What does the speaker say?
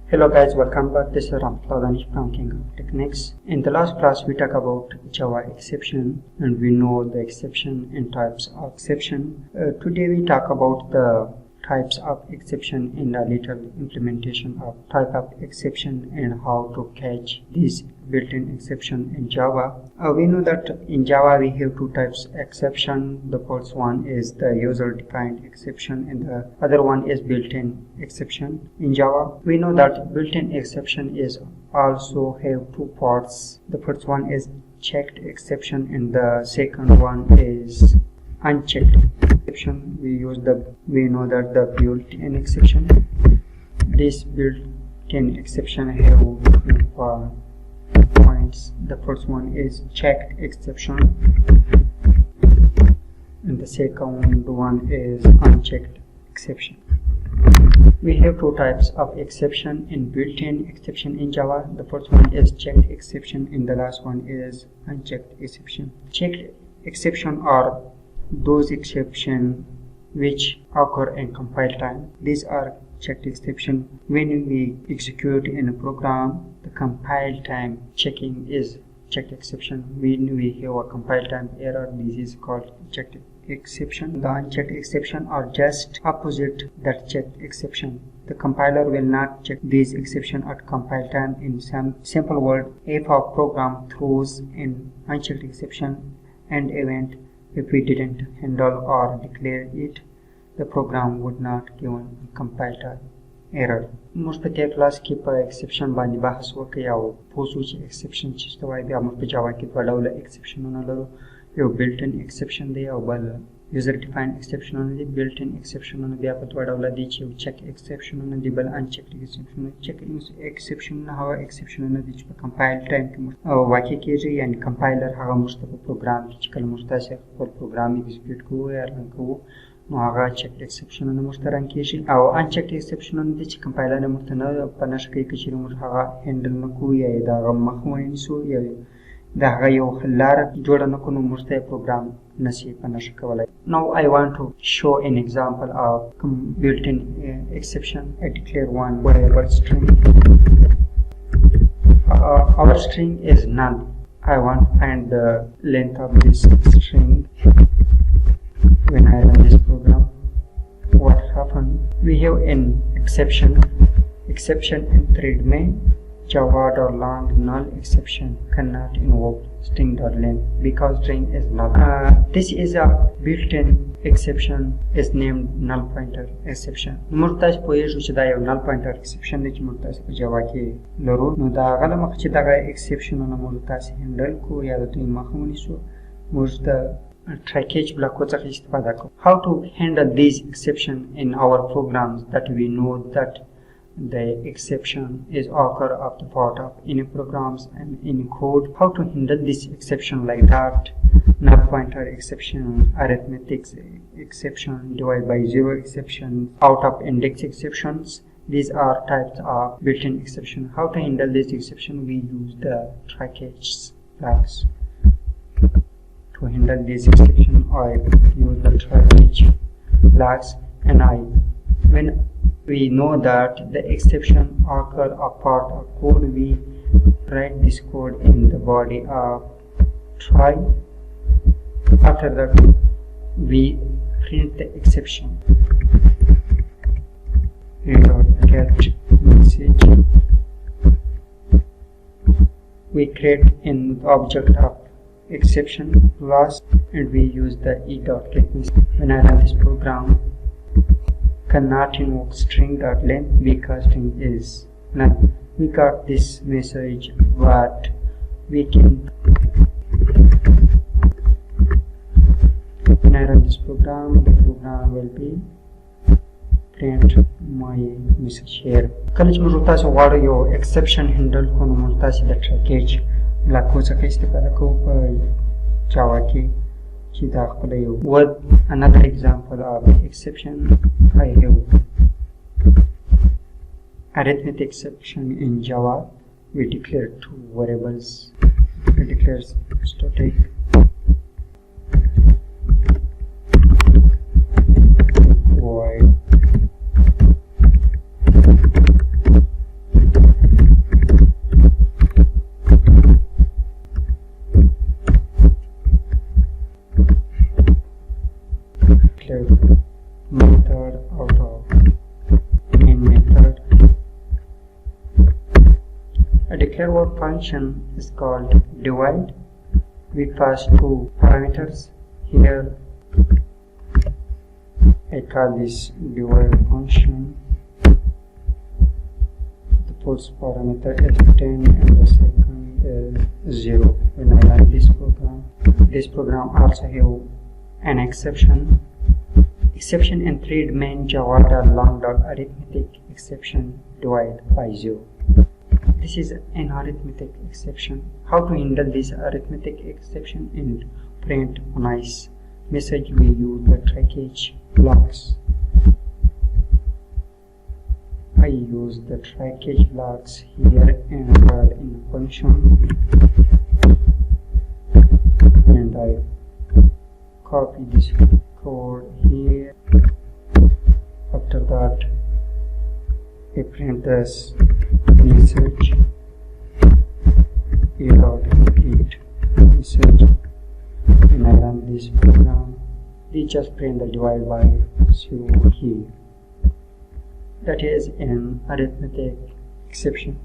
Hello guys, welcome back. This is Ramtadanish from King of Techniques. In the last class we talked about Java exception and we know the exception and types of exception. Today we talk about the types of exception in a little implementation of type of exception and how to catch this built-in exception in Java. We know that in Java we have two types of exception. The first one is the user-defined exception and the other one is built-in exception. In Java we know that built-in exception is also have two parts. The first one is checked exception and the second one is unchecked exception. We know that the built-in exception. This built-in exception have two points. The first one is checked exception and the second one is unchecked exception. We have two types of exception in built-in exception in Java. The first one is checked exception and the last one is unchecked exception. Checked exception are those exceptions which occur in compile time. These are checked exception. When we execute in a program, the compile time checking is checked exception. When we have a compile time error, this is called checked exception. The unchecked exception are just opposite that checked exception. The compiler will not check these exception at compile time. In some simple word, if our program throws an unchecked exception and event, if we didn't handle or declare it, the program would not give a compile time error. موږ په دې کلاس کې په exception باندې بحث وکړو او پوه چې exception څه ته وایي. بیا موږ په جاوا کې دوه ډوله exceptionونه لرو، یو built-in exception دی او بل user defined exceptionونه دي. built-in exceptionونه بیا په دوه ډوله دي چې یو check exceptionونه دي بل unchecked exceptionونه. check exceptionونه هغه exceptionونه دي چې په compile time کې واقع کېږي، یعنی compiler هغه موږ ته په program کې چې کله موږ تاسې خپل program execute کوو یا run کوو نو هغه checked exceptionونه موږ ته run کېږي. او unchecked exceptionونه دي چې compiler موږ ته نه په نښه کوي که چېرې موږ هغه handle نه کوو یا یې د هغه مخ ونیسو یا د هغه یو لاره جوړه نه کړو نو موږ ته program نشي په نښه کولی. Now I want to show an example of built-in exception. I declare one variable string. Our string is null. I want to find the length of this string. When I run this program, what happened? We have an exception in thread main java.long null exception cannot invoke string.length because string is null. This is a built-in exception is named null pointer exception. موږ تاسو پوهیږو چې دا یو null pointer exception دی چې موږ تاسو په جاوا کې لرو. نو دا هغه له مخکې چې دغه exceptionونه موږ تاسو هینډل کوو یا د دوی مخه ونیسو موږ د package block څخه استفاده کوو. How to handle these exception in our programs that we know that the exception is occur of the part of any programs and any code. How to handle this exception like that? Null pointer exception, arithmetic exception, divide by zero exception, out of index exceptions. These are types of built-in exception. How to handle this exception? We use the package blocks. To handle this exception, I use the package blocks, and when we know that the exception occur a part of code, we write this code in the body of try. After that, we print the exception. Get message. We create an object of exception class and we use the e.get message. When I run this program, cannot invoke string.length because string is null. We got this message, but we can when I run this program, the program will be print my message here. کله چې موږ تاسو غواړو یو exception handle کوو نو موږ تاسو د package بلاکو څخه استفاده کوو په جاوا کې چې دا خپل یو with another example of exception. I have arithmetic exception in Java. We declare two variables. We declare static void A declare work function is called divide. We pass two parameters. Here I call this divide function. The first parameter is 10 and the second is 0. When I run this program also have an exception. Exception in three-domain Java long arithmetic exception divide by 0. This is an arithmetic exception. How to handle this arithmetic exception in print nice message? We use the try-catch blocks. I use the try-catch blocks here and in a function, and I copy this code here. After that I print this message complete message. When I run this program, we just print the divide by 0 here. That is an arithmetic exception.